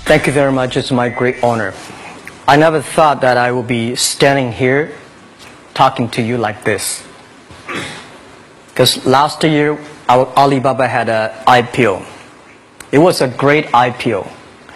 Thank you very much. It's my great honor. I never thought that I would be standing here talking to you like this. Because last year, Alibaba had an IPO. It was a great IPO.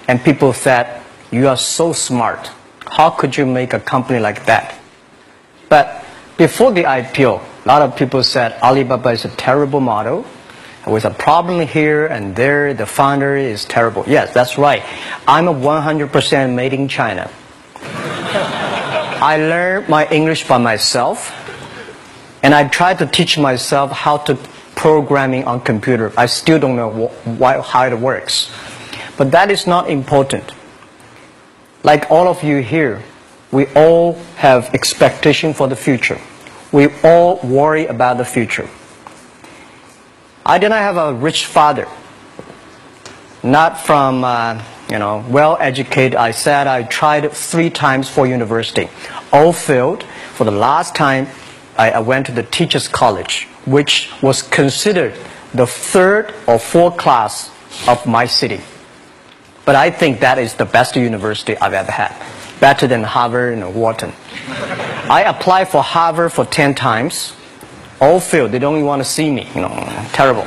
And people said, you are so smart. How could you make a company like that? But before the IPO, a lot of people said Alibaba is a terrible model. With a problem here and there, the founder is terrible. Yes, that's right. I'm a 100% made in China. I learned my English by myself, and I tried to teach myself how to programming on computer. I still don't know how it works. But that is not important. Like all of you here, we all have expectation for the future. We all worry about the future. I did not have a rich father, not from, well-educated. I said I tried 3 times for university. All failed. For the last time, I went to the teacher's college, which was considered the 3rd or 4th class of my city. But I think that is the best university I've ever had. Better than Harvard and Wharton. I applied for Harvard for 10 times. All failed. They don't even want to see me. Terrible.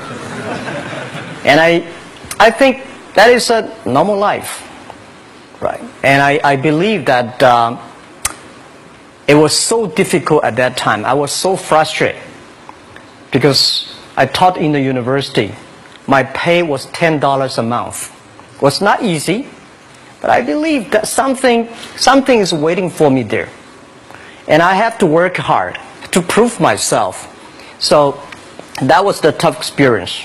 And I think that is a normal life, right? And I believe that it was so difficult at that time. I was so frustrated because I taught in the university. My pay was $10 a month. It was not easy, but I believe that something is waiting for me there, and I have to work hard to prove myself. So that was the tough experience.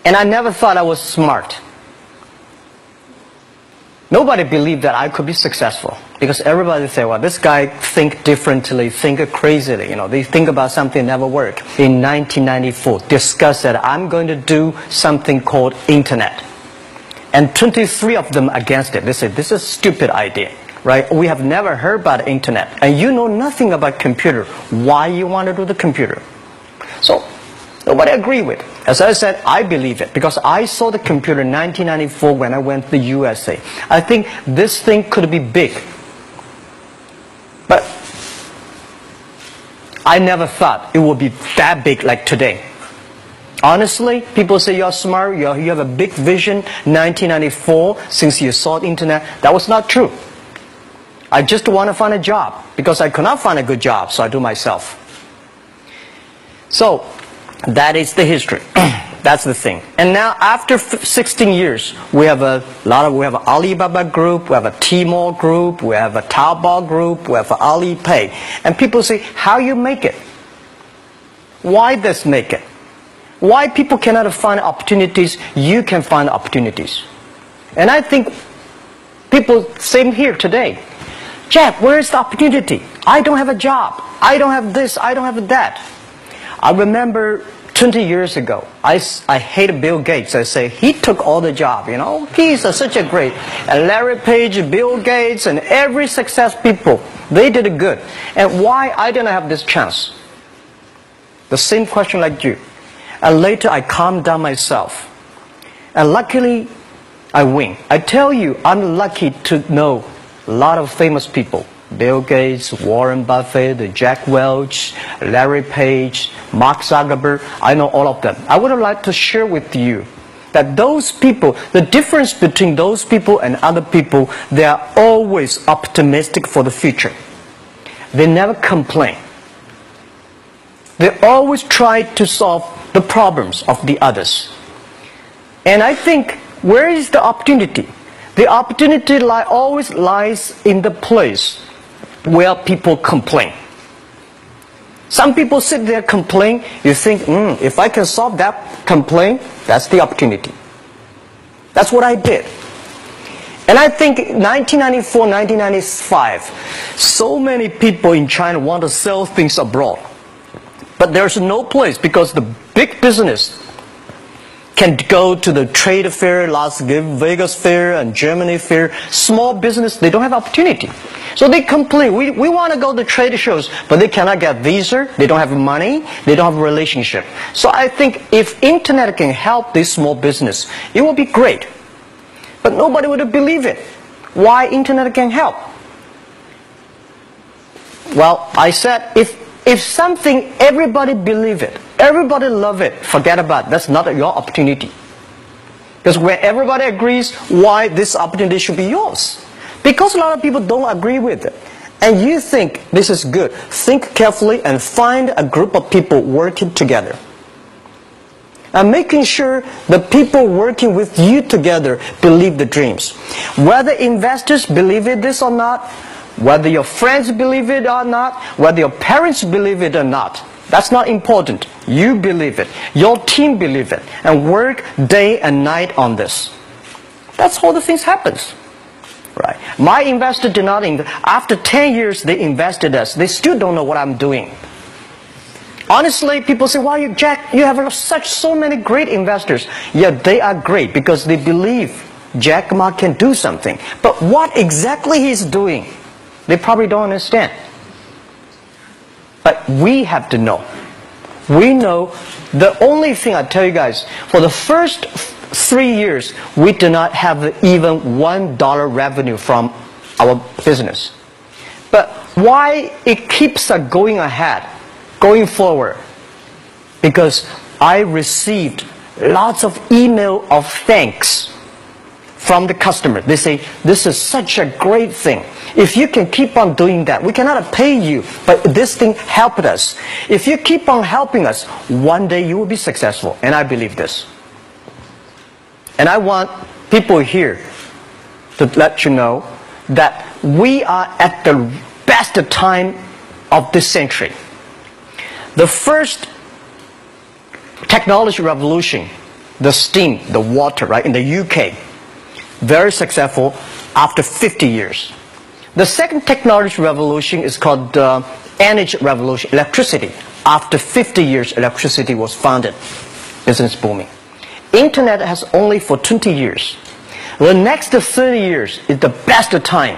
And I never thought I was smart. Nobody believed that I could be successful. Because everybody said, well, this guy think differently, think crazily. They think about something never work. In 1994, discussed that I'm going to do something called internet. And 23 of them against it. They said, this is a stupid idea. Right? We have never heard about internet, and you know nothing about computer. Why you want to do the computer? So nobody agreed with. As I said, I believe it because I saw the computer in 1994 when I went to the USA. I think this thing could be big, but I never thought it would be that big like today. Honestly, people say you're smart, you have a big vision. 1994, since you saw the internet, that was not true. I just want to find a job because I could not find a good job, so I do myself. So that is the history. That's the thing. And now after 16 years, we have an Alibaba group, we have a Tmall group, we have a Taobao group, we have an Alipay. And people say, how you make it? Why this make it? Why people cannot find opportunities, you can find opportunities. And I think people same here today. Jack, where is the opportunity? I don't have a job. I don't have this. I don't have that. I remember 20 years ago, I hated Bill Gates. I say, he took all the job, He's such a great. And Larry Page, Bill Gates, and every success people, they did it good. And why I didn't have this chance? The same question like you. And later I calmed down myself. And luckily, I win. I tell you, I'm lucky to know a lot of famous people. Bill Gates, Warren Buffett, Jack Welch, Larry Page, Mark Zuckerberg. I know all of them. I would like to share with you that those people, the difference between those people and other people, they are always optimistic for the future. They never complain. They always try to solve the problems of the others. And I think, where is the opportunity? The opportunity always lies in the place where people complain. Some people sit there complain. You think, if I can solve that complaint, that's the opportunity. That's what I did. And I think 1994, 1995, so many people in China want to sell things abroad. But there's no place because the big business can go to the trade fair, Las Vegas fair and Germany fair. Small business, they don't have opportunity. So they complain, we want to go to trade shows, but they cannot get visa, they don't have money, they don't have a relationship. So I think if internet can help this small business, it will be great. but nobody would believe it. Why internet can help? Well, I said, if something, everybody believe it, everybody love it, forget about it. That's not your opportunity. Because when everybody agrees, why this opportunity should be yours? Because a lot of people don't agree with it. And you think this is good. Think carefully and find a group of people working together. And making sure the people working with you together believe the dreams. Whether investors believe this or not, whether your friends believe it or not, whether your parents believe it or not, that's not important. You believe it. Your team believe it. And work day and night on this. That's how the things happens. Right. My investor did not invest. After 10 years they invested us. They still don't know what I'm doing. Honestly, people say, "Why, Jack, you have so many great investors." Yeah, they are great because they believe Jack Ma can do something. But what exactly he's doing, they probably don't understand. But we have to know. We know the only thing I tell you guys, for the first 3 years, we do not have even $1 revenue from our business. But why it keeps us going ahead, going forward? Because I received lots of email of thanks from the customer. They say, "This is such a great thing. If you can keep on doing that, we cannot pay you, but this thing helped us. If you keep on helping us, one day you will be successful." And I believe this. And I want people here to let you know that we are at the best time of this century. The first technology revolution, the steam, the water, right, in the UK, very successful after 50 years. The second technology revolution is called the energy revolution, electricity. After 50 years, electricity was founded. Business booming. Internet has only for 20 years. The next 30 years is the best time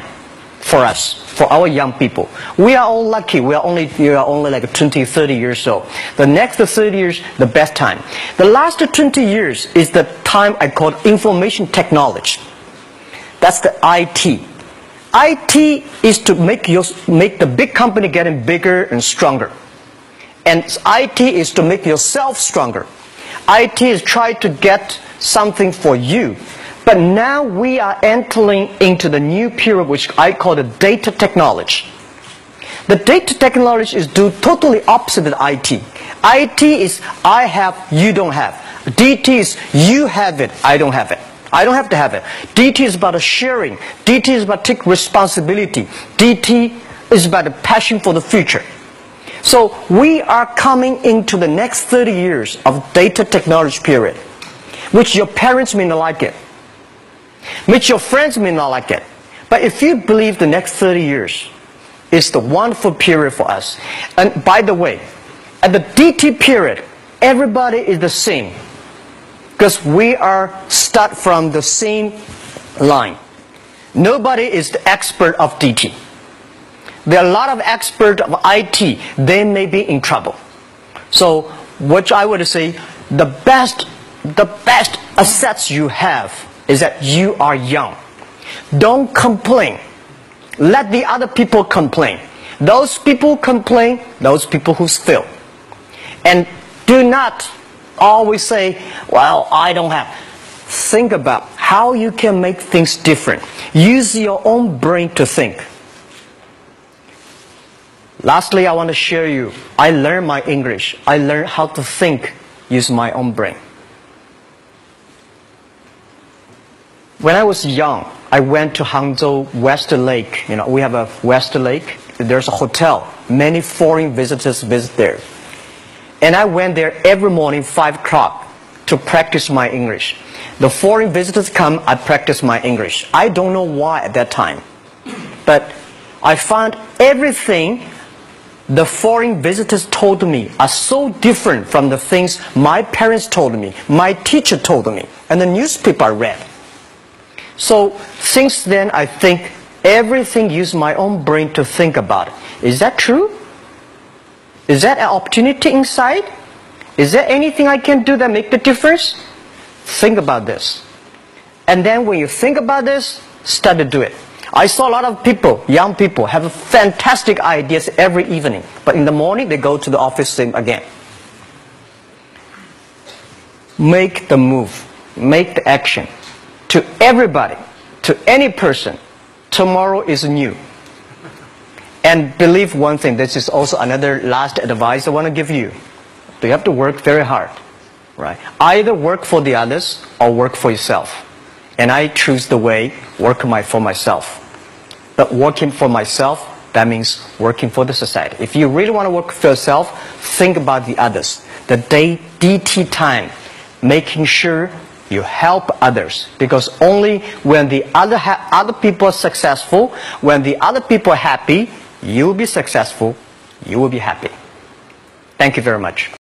for us, for our young people. We are all lucky. We are only like 20, 30 years old. The next 30 years, the best time. The last 20 years is the time I call information technology. That's the IT. IT is to make the big company getting bigger and stronger. And IT is to make yourself stronger. IT is trying to get something for you. But now we are entering into the new period which I call the data technology. The data technology is totally opposite of IT. IT is I have, you don't have. DT is you have it, I don't have it. I don't have to have it. DT is about sharing. DT is about taking responsibility. DT is about the passion for the future. So we are coming into the next 30 years of data technology period, which your parents may not like it, which your friends may not like it. But if you believe the next 30 years is the wonderful period for us. And by the way, at the DT period, everybody is the same. Because we are start from the same line. Nobody is the expert of DT. There are a lot of experts of IT. They may be in trouble. So what I would say, the best assets you have is that you are young. Don't complain. Let the other people complain. Those people complain, those people who fail. And do not always say, "Well, I don't have." Think about how you can make things different. Use your own brain to think. Lastly, I want to share you, I learned my English. I learned how to think using my own brain. When I was young, I went to Hangzhou West Lake. You know, we have a West Lake. There's a hotel. Many foreign visitors visit there. And I went there every morning, 5 o'clock, to practice my English. The foreign visitors come, I practice my English. I don't know why at that time. But I found everything the foreign visitors told me are so different from the things my parents told me, my teacher told me, and the newspaper I read. So since then, I think everything use my own brain to think about it. Is that true? Is that an opportunity inside? Is there anything I can do that make the difference? Think about this. And then when you think about this, start to do it. I saw a lot of people, young people, have fantastic ideas every evening. But in the morning, they go to the office same again. Make the move. Make the action. To everybody, to any person, tomorrow is new. And believe one thing, this is also another last advice I want to give you. You have to work very hard. Right? Either work for the others or work for yourself. And I choose the way, work for myself. But working for myself, that means working for the society. If you really want to work for yourself, think about the others. The DT time, making sure you help others. Because only when the other people are successful, when the other people are happy, you will be successful, you will be happy. Thank you very much.